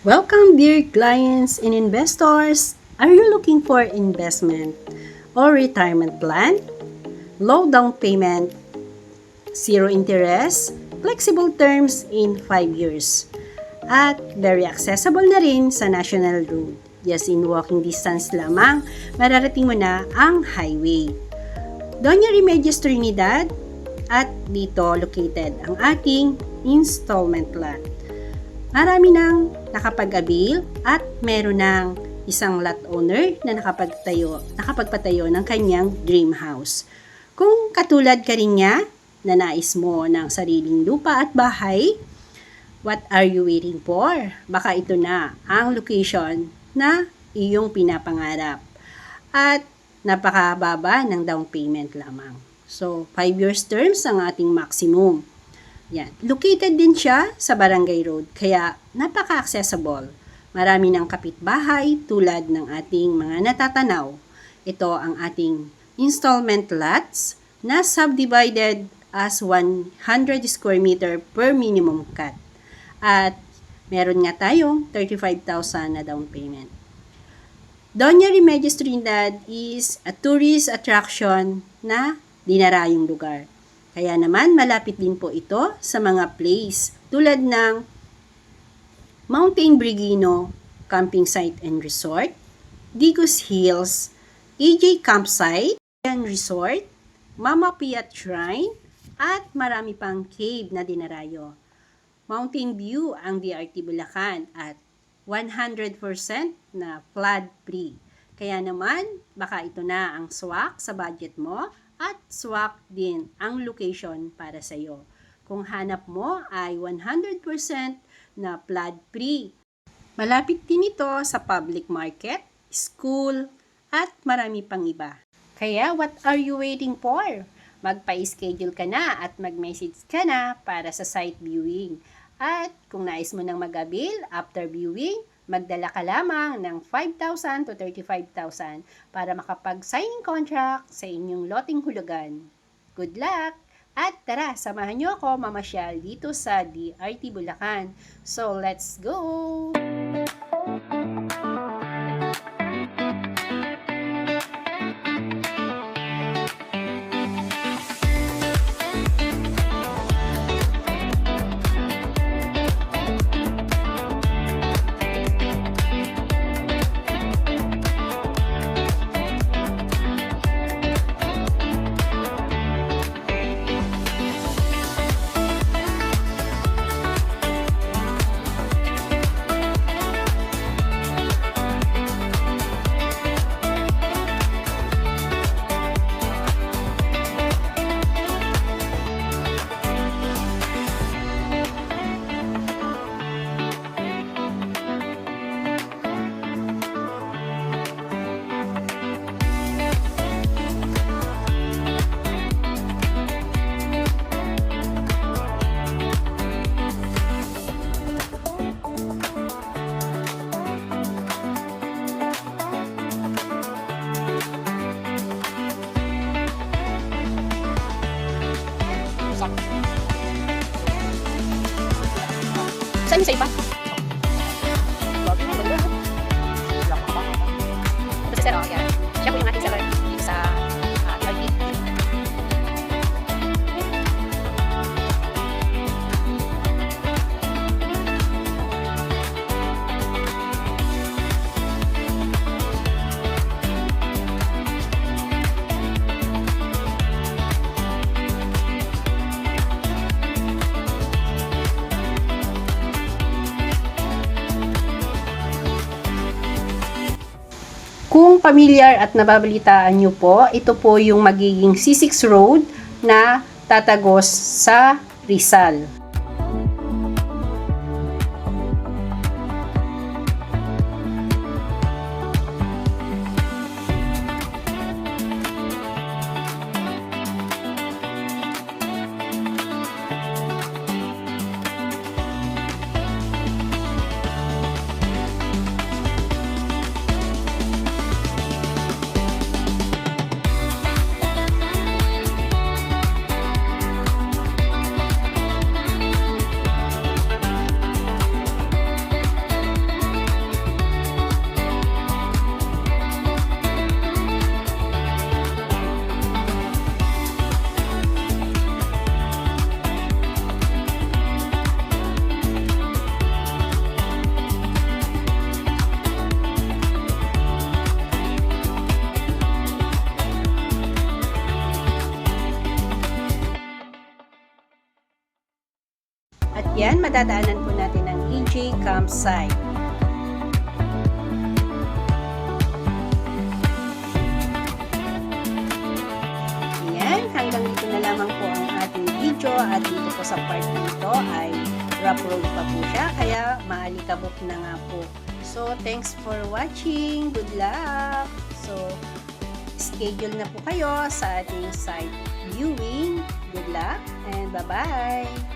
Welcome, dear clients and investors. Are you looking for investment or retirement plan? Low down payment, zero interest, flexible terms in 5 years, at very accessible na rin sa national road. Just in walking distance lamang, mararating mo na ang highway. Doña Remedios Trinidad, at dito located ang ating installment lot. Marami nang nakapag-abil at meron ng isang lot owner na nakapagpatayo ng kanyang dream house. Kung katulad ka rin niya na nais mo ng sariling lupa at bahay, what are you waiting for? Baka ito na ang location na iyong pinapangarap. At napakababa ng down payment lamang. So, 5 years terms ang ating maximum. Yan. Located din siya sa Barangay Road, kaya napaka-accessible. Marami ng kapitbahay tulad ng ating mga natatanaw. Ito ang ating installment lots na subdivided as 100 square meter per minimum cut. At meron nga tayong 35,000 na down payment. Doña Remedios Trinidad is a tourist attraction na dinarayong lugar. Kaya naman, malapit din po ito sa mga place tulad ng Mountain Brigino Camping Site and Resort, Digos Hills, EJ Campsite and Resort, Mama Piat Shrine, at marami pang cave na dinarayo. Mountain View ang DRT Bulacan at 100% na flood-free. Kaya naman, baka ito na ang swak sa budget mo at swak din ang location para sa iyo. Kung hanap mo ay 100% na flood-free. Malapit din ito sa public market, school, at marami pang iba. Kaya what are you waiting for? Magpa-schedule ka na at mag-message ka na para sa site viewing. At kung nais mo nang mag-abil after viewing, magdala ka lamang ng 5,000 to 35,000 para makapag-signing contract sa inyong loting hulugan. Good luck! At tara, samahan niyo ako mamasyal dito sa DRT Bulacan. So, let's go! Saan yung sa iba? Ito si Sir, yan. Siya po yung ating seller dito sa DRT. Kung familiar at nababalitaan nyo po, ito po yung magiging C6 Road na tatagos sa Rizal. dadaanan po natin ang EJ campsite. Ayan, hanggang dito na lamang po ang ating video at dito po sa part na ito ay rough road pa po siya, kaya maalikabok na nga po. So, thanks for watching. Good luck! So, schedule na po kayo sa ating site viewing. Good luck and bye-bye!